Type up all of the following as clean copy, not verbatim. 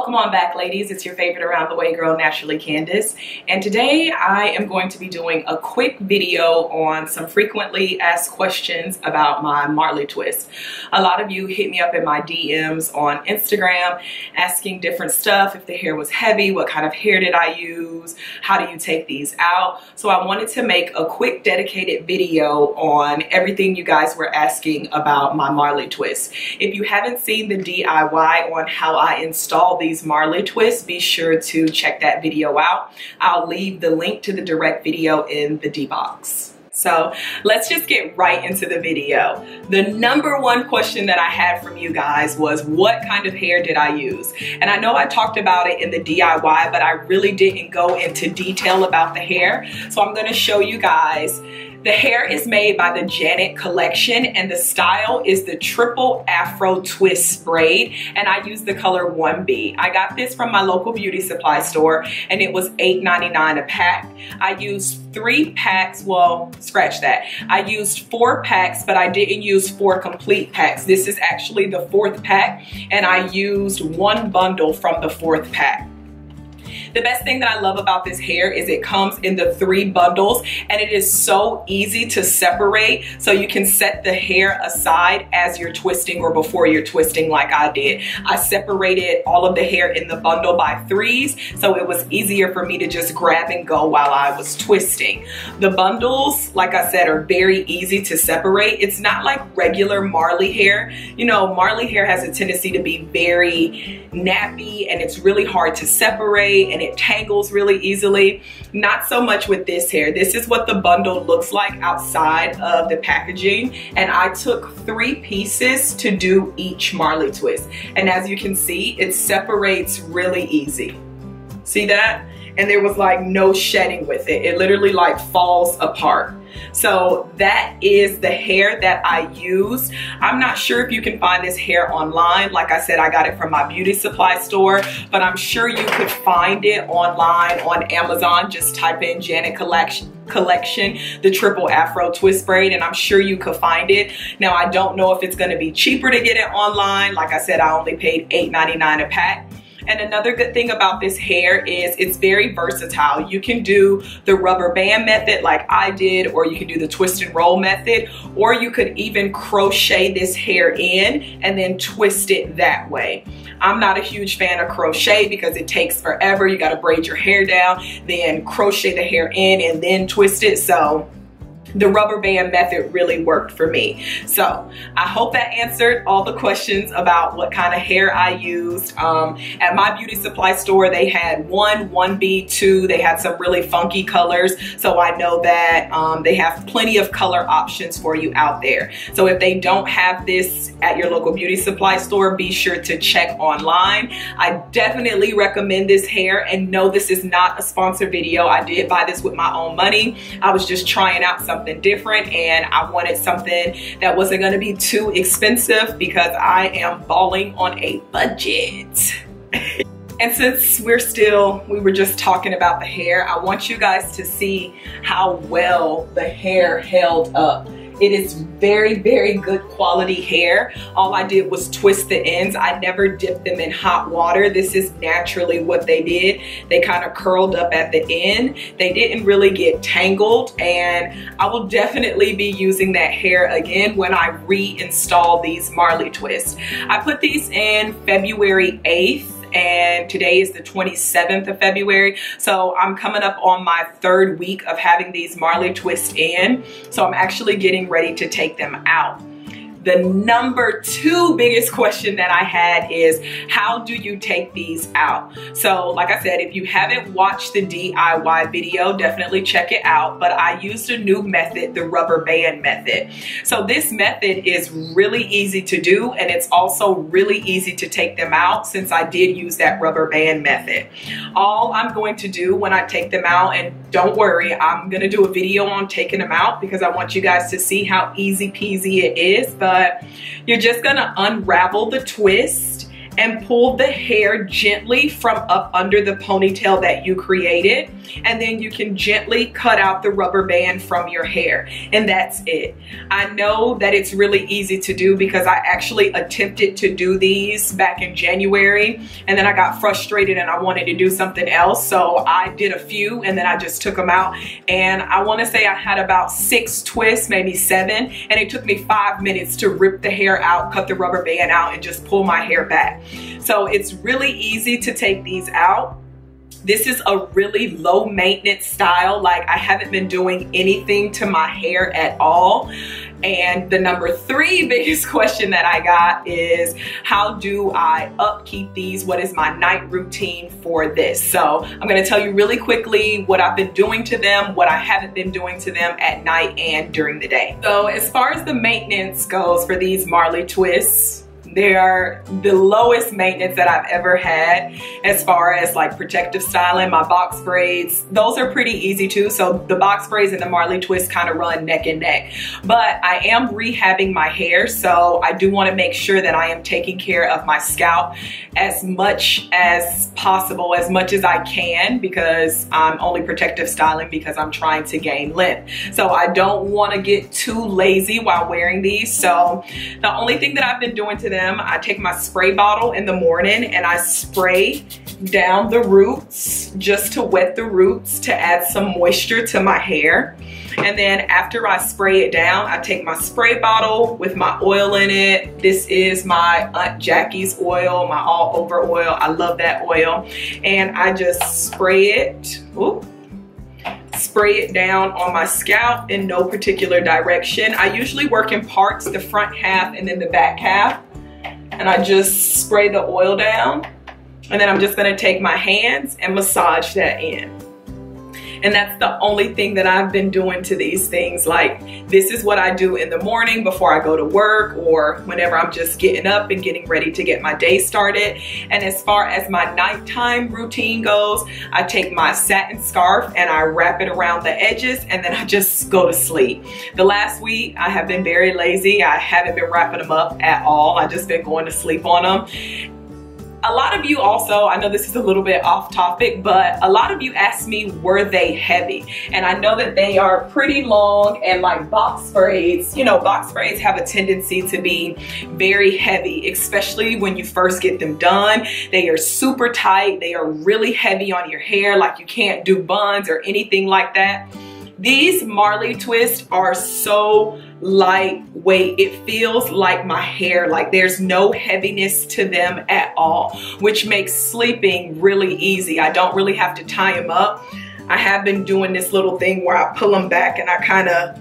Welcome on back, ladies. It's your favorite around the way girl, Naturally Candace. And today I am going to be doing a quick video on some frequently asked questions about my Marley Twist. A lot of you hit me up in my DMs on Instagram asking different stuff. If the hair was heavy, what kind of hair did I use? How do you take these out? So I wanted to make a quick dedicated video on everything you guys were asking about my Marley Twist. If you haven't seen the DIY on how I install these Marley Twists, be sure to check that video out. I'll leave the link to the direct video in the D box. So let's just get right into the video. The number one question that I had from you guys was, what kind of hair did I use? And I know I talked about it in the DIY, but I really didn't go into detail about the hair. So I'm gonna show you guys. The hair is made by the Janet collection and the style is the triple afro twist braid, and I use the color 1B. I got this from my local beauty supply store and it was $8.99 a pack. I used 3 packs, well, scratch that. I used 4 packs, but I didn't use 4 complete packs. This is actually the 4th pack and I used 1 bundle from the 4th pack. The best thing that I love about this hair is it comes in the 3 bundles and it is so easy to separate, so you can set the hair aside as you're twisting or before you're twisting like I did. I separated all of the hair in the bundle by 3s, so it was easier for me to just grab and go while I was twisting. The bundles, like I said, are very easy to separate. It's not like regular Marley hair. You know, Marley hair has a tendency to be very nappy and it's really hard to separate and it tangles really easily. Not so much with this hair. This is what the bundle looks like outside of the packaging, and I took 3 pieces to do each Marley Twist, and as you can see, it separates really easy. See that? And there was like no shedding with it. It literally like falls apart. So that is the hair that I used. I'm not sure if you can find this hair online. Like I said, I got it from my beauty supply store, but I'm sure you could find it online on Amazon. Just type in Janet collection, the triple afro twist braid, and I'm sure you could find it. Now, I don't know if it's gonna be cheaper to get it online. Like I said, I only paid $8.99 a pack. And another good thing about this hair is it's very versatile. You can do the rubber band method like I did, or you can do the twist and roll method, or you could even crochet this hair in and then twist it that way. I'm not a huge fan of crochet because it takes forever. You gotta braid your hair down, then crochet the hair in and then twist it. So the rubber band method really worked for me. So I hope that answered all the questions about what kind of hair I used. At my beauty supply store, they had 1, 1B, 2. They had some really funky colors. So I know that they have plenty of color options for you out there. So if they don't have this at your local beauty supply store, be sure to check online. I definitely recommend this hair, and no, this is not a sponsored video. I did buy this with my own money. I was just trying out something different, and I wanted something that wasn't going to be too expensive because I am balling on a budget. And since we were just talking about the hair, I want you guys to see how well the hair held up. It is very, very good quality hair. All I did was twist the ends. I never dipped them in hot water. This is naturally what they did. They kind of curled up at the end. They didn't really get tangled, and I will definitely be using that hair again when I reinstall these Marley Twists. I put these in February 8th. And today is the 27th of February. So I'm coming up on my 3rd week of having these Marley Twists in. So I'm actually getting ready to take them out. The number 2 biggest question that I had is, how do you take these out? So like I said, if you haven't watched the DIY video, definitely check it out. But I used a new method, the rubber band method. So this method is really easy to do, and it's also really easy to take them out since I did use that rubber band method. All I'm going to do when I take them out, and don't worry, I'm gonna do a video on taking them out because I want you guys to see how easy peasy it is, but you're just gonna unravel the twist and pull the hair gently from up under the ponytail that you created. And then you can gently cut out the rubber band from your hair. And that's it. I know that it's really easy to do because I actually attempted to do these back in January, and then I got frustrated and I wanted to do something else. So I did a few and then I just took them out. And I want to say I had about 6 twists, maybe 7. And it took me 5 minutes to rip the hair out, cut the rubber band out, and just pull my hair back. So it's really easy to take these out. This is a really low maintenance style. Like, I haven't been doing anything to my hair at all. And the number 3 biggest question that I got is, how do I upkeep these? What is my night routine for this? So I'm gonna tell you really quickly what I've been doing to them, what I haven't been doing to them at night and during the day. So as far as the maintenance goes for these Marley Twists, they are the lowest maintenance that I've ever had as far as like protective styling. My box braids, those are pretty easy too. So the box braids and the Marley Twist kind of run neck and neck. But I am rehabbing my hair, so I do want to make sure that I am taking care of my scalp as much as possible, as much as I can, because I'm only protective styling because I'm trying to gain length. So I don't want to get too lazy while wearing these. So the only thing that I've been doing to them, I take my spray bottle in the morning and I spray down the roots just to wet the roots to add some moisture to my hair. And then after I spray it down, I take my spray bottle with my oil in it. This is my Aunt Jackie's oil, my all over oil. I love that oil. And I just spray it. Ooh. Spray it down on my scalp in no particular direction. I usually work in parts, the front half and then the back half. And I just spray the oil down, and then I'm just gonna take my hands and massage that in. And that's the only thing that I've been doing to these things. Like, this is what I do in the morning before I go to work, or whenever I'm just getting up and getting ready to get my day started. And as far as my nighttime routine goes, I take my satin scarf and I wrap it around the edges, and then I just go to sleep. The last week I have been very lazy. I haven't been wrapping them up at all. I've just been going to sleep on them. A lot of you also, I know this is a little bit off topic, but a lot of you asked me, were they heavy? And I know that they are pretty long, and like box braids, you know, box braids have a tendency to be very heavy, especially when you first get them done. They are super tight. They are really heavy on your hair. Like, you can't do buns or anything like that. These Marley Twists are so lightweight. It feels like my hair, like there's no heaviness to them at all, which makes sleeping really easy. I don't really have to tie them up. I have been doing this little thing where I pull them back and I kind of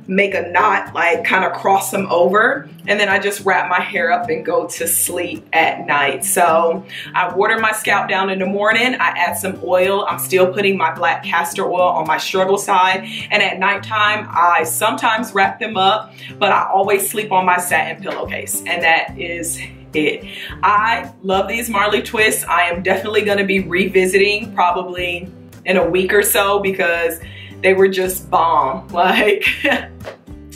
make a knot, like kind of cross them over, and then I just wrap my hair up and go to sleep at night. So I water my scalp down in the morning, I add some oil. I'm still putting my black castor oil on my struggle side, and at nighttime I sometimes wrap them up, but I always sleep on my satin pillowcase, and that is it. I love these Marley Twists. I am definitely going to be revisiting probably in a week or so because they were just bomb. Like,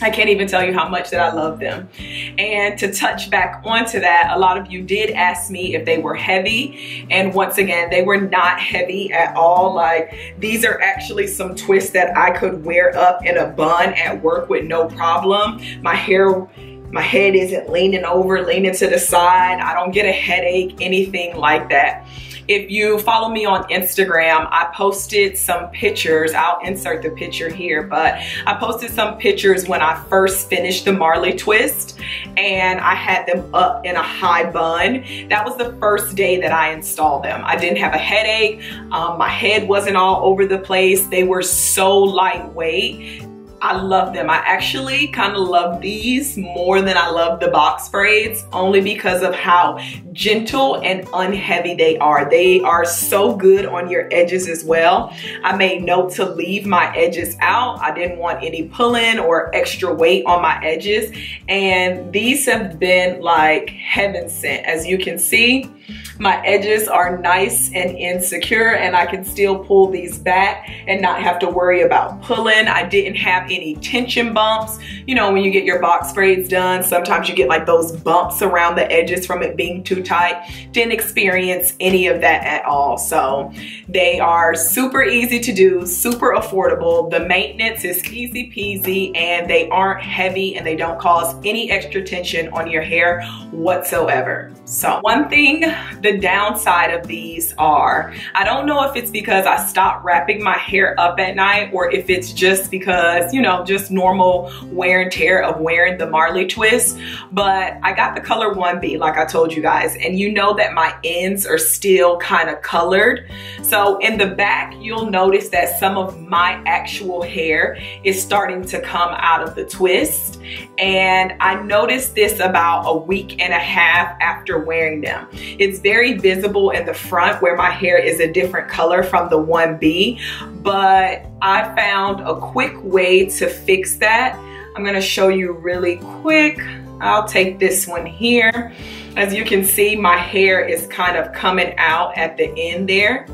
I can't even tell you how much that I love them. And to touch back onto that, a lot of you did ask me if they were heavy. And once again, they were not heavy at all. Like, these are actually some twists that I could wear up in a bun at work with no problem. My head isn't leaning over, leaning to the side. I don't get a headache, anything like that. If you follow me on Instagram, I posted some pictures. I'll insert the picture here, but I posted some pictures when I first finished the Marley Twist, and I had them up in a high bun. That was the first day that I installed them. I didn't have a headache. My head wasn't all over the place. They were so lightweight. I love them. I actually kind of love these more than I love the box braids, only because of how gentle and unheavy they are. They are so good on your edges as well. I made note to leave my edges out. I didn't want any pulling or extra weight on my edges. And these have been like heaven sent. As you can see, My edges are nice and insecure, and I can still pull these back and not have to worry about pulling. I didn't have any tension bumps. You know, when you get your box braids done, sometimes you get like those bumps around the edges from it being too tight. Didn't experience any of that at all. So they are super easy to do, super affordable. The maintenance is easy peasy, and they aren't heavy, and they don't cause any extra tension on your hair whatsoever. So one thing, the downside of these are, I don't know if it's because I stopped wrapping my hair up at night, or if it's just because, you know, just normal wear and tear of wearing the Marley Twist, but I got the color 1B like I told you guys, and you know that my ends are still kind of colored. So in the back, you'll notice that some of my actual hair is starting to come out of the twist, and I noticed this about a week and a half after wearing them. It's very visible in the front where my hair is a different color from the 1B, but I found a quick way to fix that. I'm gonna show you really quick. I'll take this one here. As you can see, my hair is kind of coming out at the end there.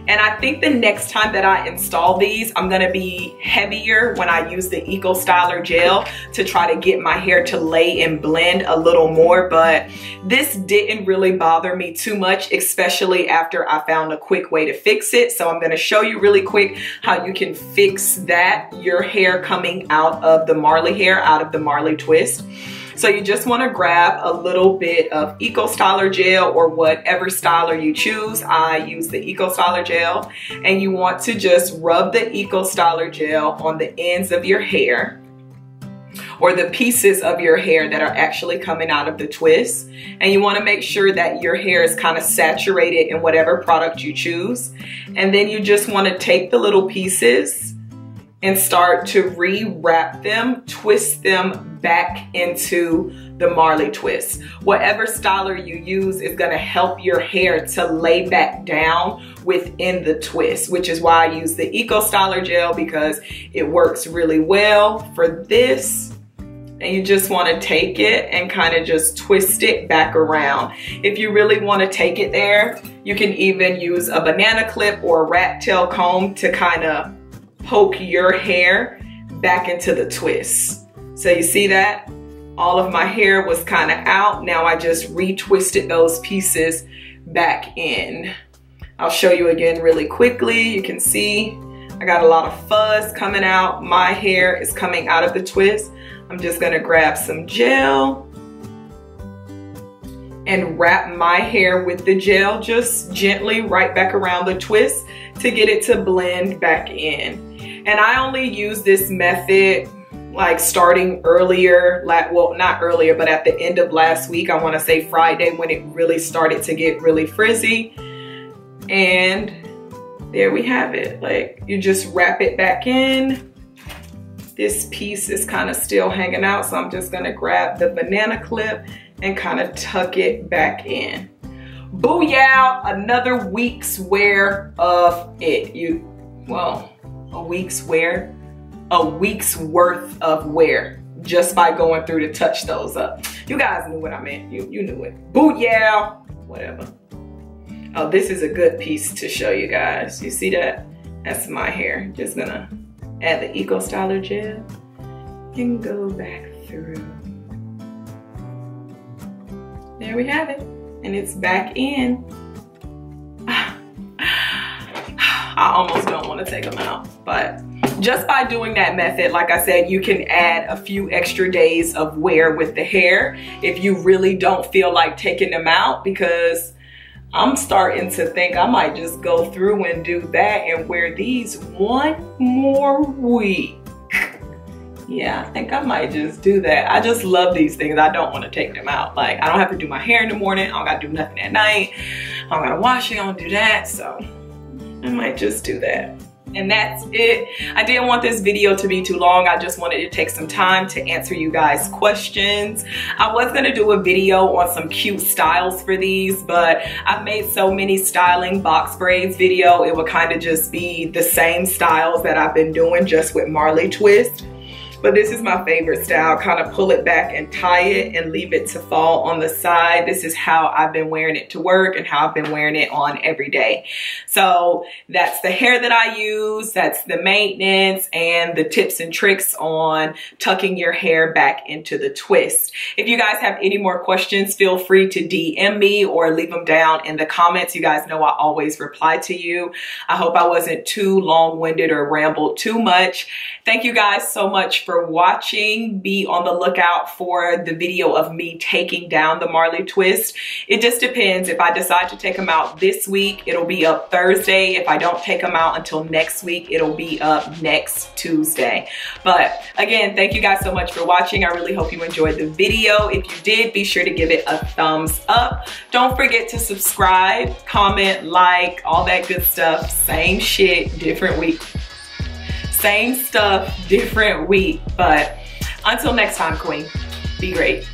And I think the next time that I install these, I'm gonna be heavier when I use the Eco Styler gel to try to get my hair to lay and blend a little more. But this didn't really bother me too much, especially after I found a quick way to fix it. So I'm gonna show you really quick how you can fix that, your hair coming out of the Marley hair, out of the Marley Twist. So you just want to grab a little bit of Eco Styler gel, or whatever styler you choose. I use the Eco Styler gel, and you want to just rub the Eco Styler gel on the ends of your hair, or the pieces of your hair that are actually coming out of the twist. And you want to make sure that your hair is kind of saturated in whatever product you choose. And then you just want to take the little pieces and start to re-wrap them, twist them back into the Marley Twist. Whatever styler you use is gonna help your hair to lay back down within the twist, which is why I use the Eco Styler gel, because it works really well for this. And you just wanna take it and kind of just twist it back around. If you really wanna take it there, you can even use a banana clip or a rat tail comb to kind of poke your hair back into the twist. So you see that? All of my hair was kind of out. Now I just retwisted those pieces back in. I'll show you again really quickly. You can see I got a lot of fuzz coming out. My hair is coming out of the twist. I'm just gonna grab some gel and wrap my hair with the gel just gently right back around the twist to get it to blend back in. And I only use this method like starting earlier, well, not earlier, but at the end of last week. I want to say Friday, when it really started to get really frizzy. And there we have it. Like, you just wrap it back in. This piece is kind of still hanging out, so I'm just gonna grab the banana clip and kind of tuck it back in. Booyah! Another week's wear of it. A week's worth of wear just by going through to touch those up. You guys knew what I meant. You knew it. Booyah! Whatever. Oh, this is a good piece to show you guys. You see that? That's my hair. Just gonna add the Eco Styler gel and go back through. There we have it. And it's back in. I almost don't want to take them out, but just by doing that method, like I said, you can add a few extra days of wear with the hair if you really don't feel like taking them out, because I'm starting to think I might just go through and do that and wear these one more week. Yeah, I think I might just do that. I just love these things. I don't want to take them out. Like, I don't have to do my hair in the morning. I don't got to do nothing at night. I don't got to wash it. I don't do that. So I might just do that. And that's it. I didn't want this video to be too long. I just wanted to take some time to answer you guys' questions. I was gonna do a video on some cute styles for these, but I've made so many styling box braids video, it would kind of just be the same styles that I've been doing just with Marley Twist. But this is my favorite style. Kind of pull it back and tie it and leave it to fall on the side. This is how I've been wearing it to work and how I've been wearing it on every day. So that's the hair that I use. That's the maintenance and the tips and tricks on tucking your hair back into the twist. If you guys have any more questions, feel free to DM me or leave them down in the comments. You guys know I always reply to you. I hope I wasn't too long-winded or rambled too much. Thank you guys so much for watching. Be on the lookout for the video of me taking down the Marley Twist. It just depends. If I decide to take them out this week, it'll be up Thursday. If I don't take them out until next week, it'll be up next Tuesday. But again, thank you guys so much for watching. I really hope you enjoyed the video. If you did, be sure to give it a thumbs up. Don't forget to subscribe, comment, like, all that good stuff. Same shit, different week. Same stuff, different week. But until next time, queen, be great.